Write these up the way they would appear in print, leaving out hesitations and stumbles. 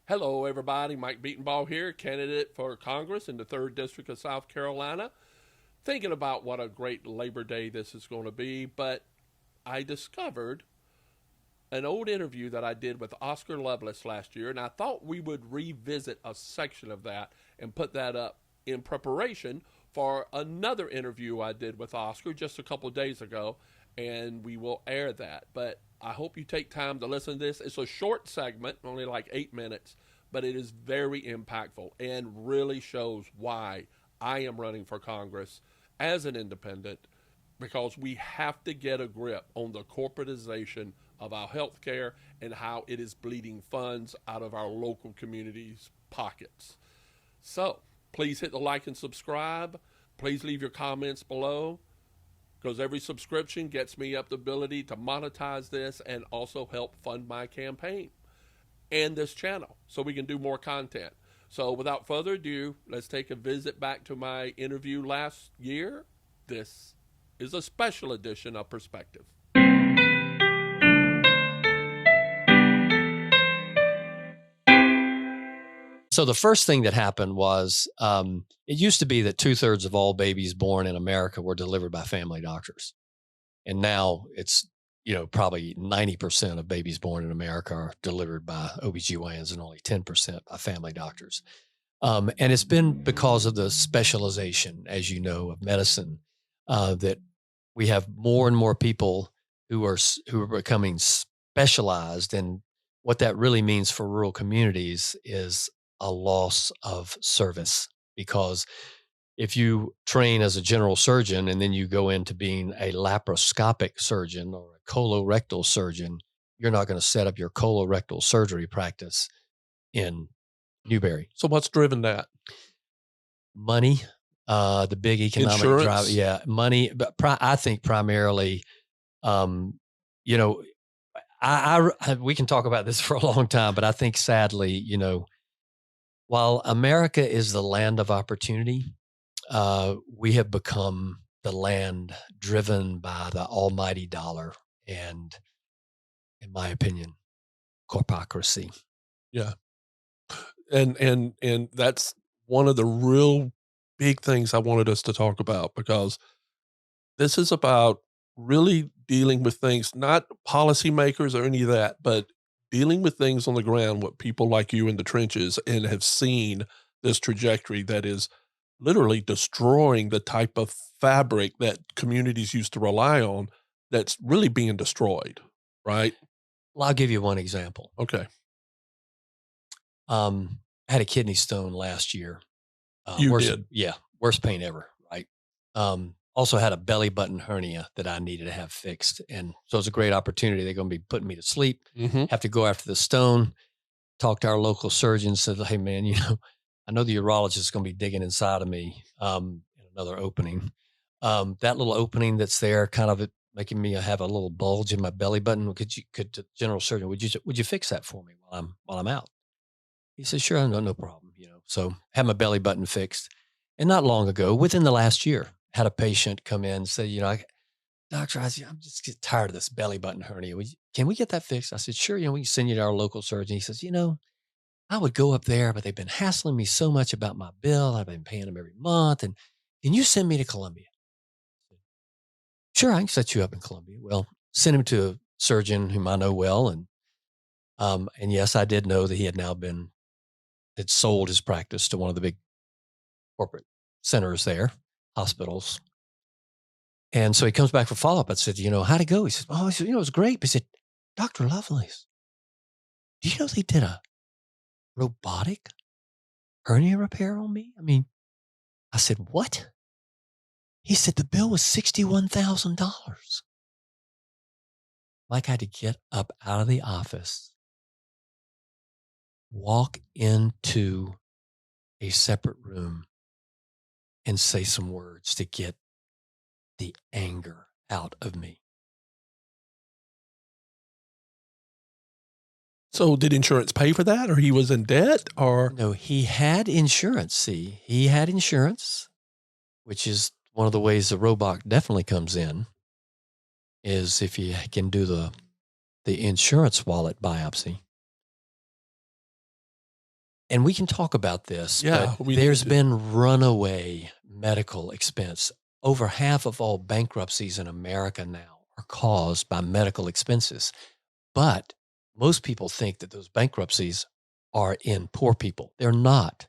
Hello, everybody. Mike Bedenbaugh here, candidate for Congress in the 3rd District of South Carolina. Thinking about what a great Labor Day this is going to be, but I discovered an old interview that I did with Oscar Lovelace last year, and I thought we would revisit a section of that and put that up in preparation for another interview I did with Oscar just a couple days ago, and we will air that. But I hope you take time to listen to this. It's a short segment, only like 8 minutes, but it is very impactful and really shows why I am running for Congress as an independent, because we have to get a grip on the corporatization of our healthcare and how it is bleeding funds out of our local communities' pockets. So please hit the like and subscribe. Please leave your comments below, because every subscription gets me up the ability to monetize this and also help fund my campaign and this channel so we can do more content. So without further ado, let's take a visit back to my interview last year. This is a special edition of Perspective. So the first thing that happened was it used to be that 2/3 of all babies born in America were delivered by family doctors. And now it's, probably 90% of babies born in America are delivered by OBGYNs and only 10% by family doctors. And it's been because of the specialization, as you know, of medicine, that we have more and more people who are becoming specialized. And what that really means for rural communities is a loss of service, because if you train as a general surgeon and then you go into being a laparoscopic surgeon or a colorectal surgeon, you're not going to set up your colorectal surgery practice in Newberry. So what's driven that? Money, the big economic Insurance? drive. Yeah, money. But I think primarily, you know, we can talk about this for a long time, but I think sadly, while America is the land of opportunity, we have become the land driven by the almighty dollar and, in my opinion, corporatocracy. Yeah. And that's one of the real big things I wanted us to talk about, because this is about really dealing with things, not policymakers or any of that, but dealing with things on the ground, what people like you in the trenches and have seen this trajectory that is literally destroying the type of fabric that communities used to rely on, that's really being destroyed, right? Well, I'll give you one example. Okay. I had a kidney stone last year. You did? Yeah, worst pain ever, right? Also had a belly button hernia that I needed to have fixed. And so it's a great opportunity. They're going to be putting me to sleep, have to go after the stone, talk to our local surgeon, said, hey, man, I know the urologist is going to be digging inside of me in another opening. That little opening that's there, kind of making me have a little bulge in my belly button. Could the general surgeon, would you fix that for me while I'm out? He said, sure, no problem. So had my belly button fixed. And not long ago, within the last year, had a patient come in and say, doctor, I'm just getting tired of this belly button hernia. Can we get that fixed? I said, sure. We can send you to our local surgeon. He says, I would go up there, but they've been hassling me so much about my bill. I've been paying them every month. And can you send me to Columbia? Sure, I can set you up in Columbia. Well, send him to a surgeon whom I know well. And yes, I did know that he had sold his practice to one of the big corporate centers there, hospitals. And so he comes back for follow-up. I said, how'd it go? He said, it was great. But he said, Dr. Lovelace, do you know they did a robotic hernia repair on me? I said, what? He said, the bill was $61,000. Mike, I had to get up out of the office, walk into a separate room, and say some words to get the anger out of me. So did insurance pay for that, or he was in debt, or? No, he had insurance. See, he had insurance, which is one of the ways the robot definitely comes in, is if you can do the insurance wallet biopsy. And we can talk about this, Yeah, but we there's need to. been runaway medical expense. Over half of all bankruptcies in America now are caused by medical expenses. But most people think that those bankruptcies are in poor people. They're not.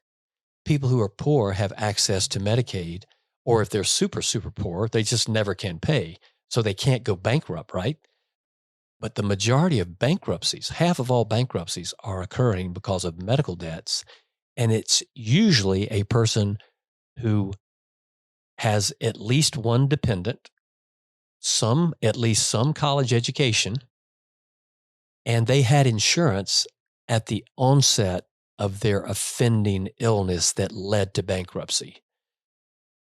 People who are poor have access to Medicaid, or if they're super, super poor, they just never can pay. So they can't go bankrupt, right? But the majority of bankruptcies, half of all bankruptcies, are occurring because of medical debts. And it's usually a person who has at least one dependent, at least some college education, and they had insurance at the onset of their offending illness that led to bankruptcy.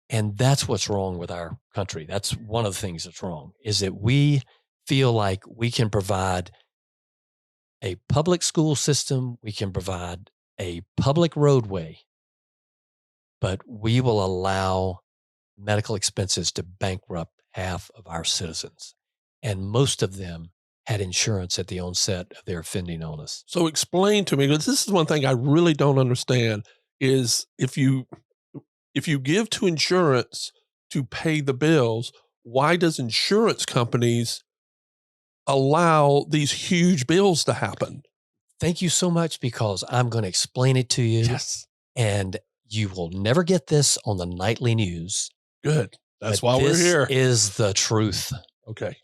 And that's what's wrong with our country. That's one of the things that's wrong, is that we feel like we can provide a public school system, we can provide a public roadway, but we will allow medical expenses to bankrupt half of our citizens. And most of them had insurance at the onset of their offending illness. So explain to me, because this is one thing I really don't understand, is if you give to insurance to pay the bills, why does insurance companies allow these huge bills to happen? Thank you so much, because I'm going to explain it to you. Yes. And you will never get this on the nightly news. Good. That's but why we're here. This is the truth. Okay.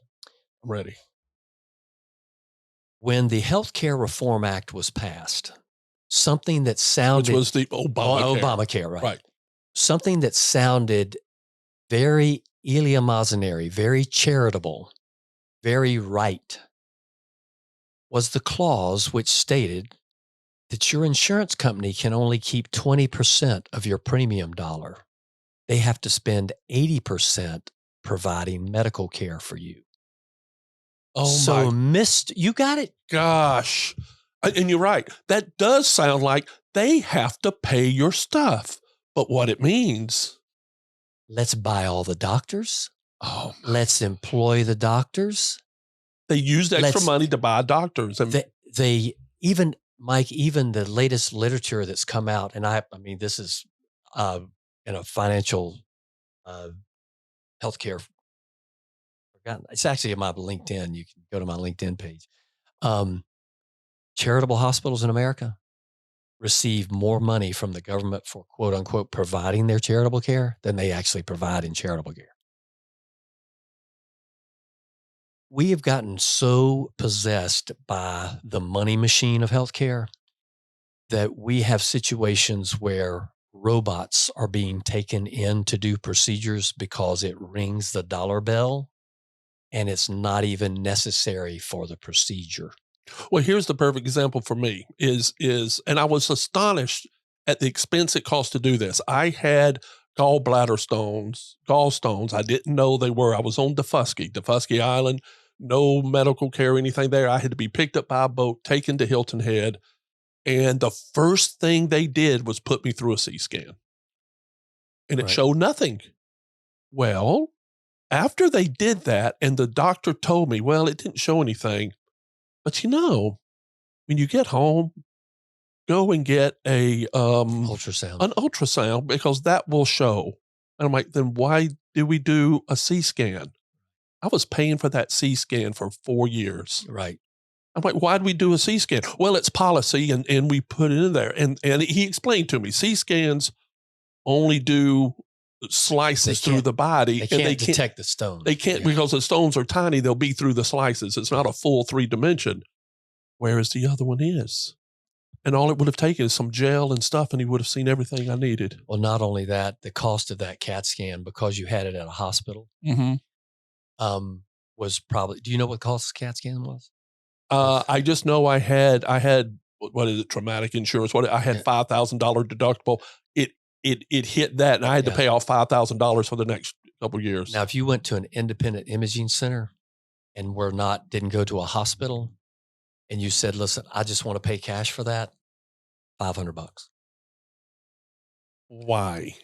I'm ready. When the Healthcare Reform Act was passed, something that sounded... Which was the Obamacare. Obamacare, right. Right. Something that sounded very eleemosynary, very charitable, very right, was the clause which stated that your insurance company can only keep 20% of your premium dollar. They have to spend 80% providing medical care for you. Oh, so my you got it. gosh. And you're right. That does sound like they have to pay your stuff. But what it means... Let's buy all the doctors. Oh, let's employ the doctors. They used extra money to buy doctors. And they even, Mike, even the latest literature that's come out, and I mean, this is in a financial healthcare. It's actually in my LinkedIn. You can go to my LinkedIn page. Charitable hospitals in America receive more money from the government for quote unquote providing their charitable care than they actually provide in charitable care. We have gotten so possessed by the money machine of healthcare that we have situations where robots are being taken in to do procedures because it rings the dollar bell and it's not even necessary for the procedure. Well, here's the perfect example for me and I was astonished at the expense it cost to do this. I had gallstones. I didn't know they were. I was on Defusky Island, no medical care, anything there. I had to be picked up by a boat, taken to Hilton Head. And the first thing they did was put me through a CT scan. And it showed nothing. Well, after they did that, and the doctor told me, well, it didn't show anything. But when you get home, go and get an ultrasound, because that will show. And I'm like, then why do we do a CT scan? I was paying for that CT scan for 4 years. Right. I'm like, why do we do a CT scan? Well, it's policy, and we put it in there. And he explained to me, CT scans only do slices through the body. They can't detect the stones. They can't, because the stones are tiny. They'll be through the slices. It's not a full 3-dimension, whereas the other one is. And all it would have taken is some gel and stuff, and he would have seen everything I needed. Well, not only that, the cost of that CAT scan, because you had it at a hospital, was probably... Do you know what the cost of CAT scan was? I just know I had what is it? Traumatic insurance. I had $5,000 deductible. It hit that, and I had to pay off $5,000 for the next couple of years. Now, if you went to an independent imaging center and didn't go to a hospital, and you said, "Listen, I just want to pay cash for that," $500. Why?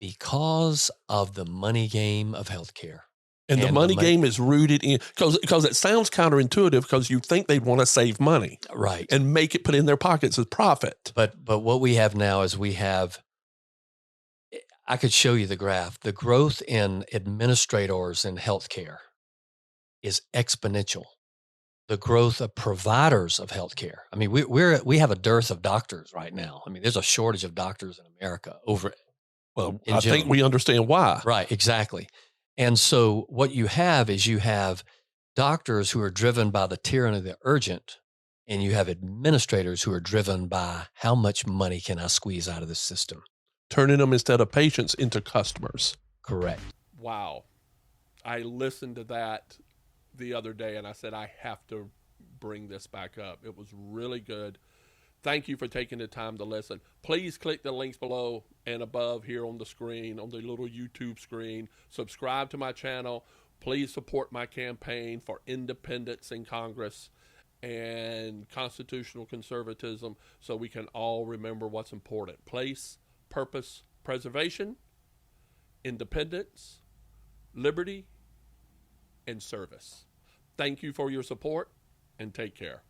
Because of the money game of healthcare. And the money game is rooted in, because it sounds counterintuitive, because you think they'd want to save money. Right. And make it put in their pockets as profit. But what we have now is I could show you the graph. The growth in administrators in healthcare is exponential. The growth of providers of healthcare. I mean, we have a dearth of doctors right now. I mean, there's a shortage of doctors in America Well, I think we understand why. Right, exactly. And so what you have is doctors who are driven by the tyranny of the urgent, and you have administrators who are driven by how much money can I squeeze out of the system. Turning them, instead of patients, into customers. Correct. Wow. I listened to that the other day, and I said, I have to bring this back up. It was really good. Thank you for taking the time to listen. Please click the links below and above here on the screen, on the little YouTube screen. Subscribe to my channel. Please support my campaign for independence in Congress and constitutional conservatism, so we can all remember what's important. Place, purpose, preservation, independence, liberty, and service. Thank you for your support, and take care.